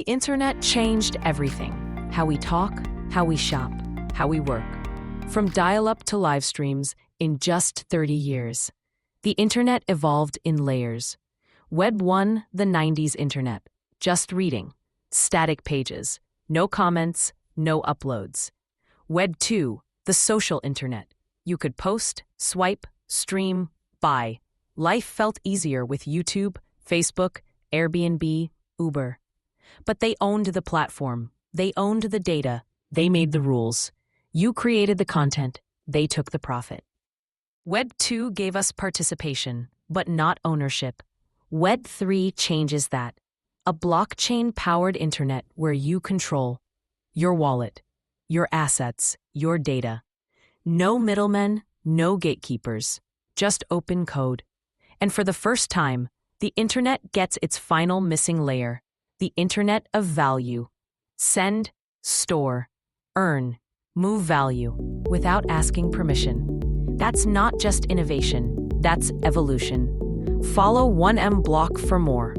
The internet changed everything. How we talk, how we shop, how we work. From dial-up to live streams in just 30 years. The internet evolved in layers. Web 1, the 90s internet. Just reading. Static pages. No comments, no uploads. Web 2, the social internet. You could post, swipe, stream, buy. Life felt easier with YouTube, Facebook, Airbnb, Uber. But they owned the platform. They owned the data. They made the rules. You created the content. They took the profit. Web 2 gave us participation, but not ownership. Web 3 changes that. A blockchain-powered internet where you control your wallet, your assets, your data. No middlemen, no gatekeepers, just open code. And for the first time, the internet gets its final missing layer, the internet of value. Send, store, earn, move value without asking permission. That's not just innovation, that's evolution. Follow 1M Block for more.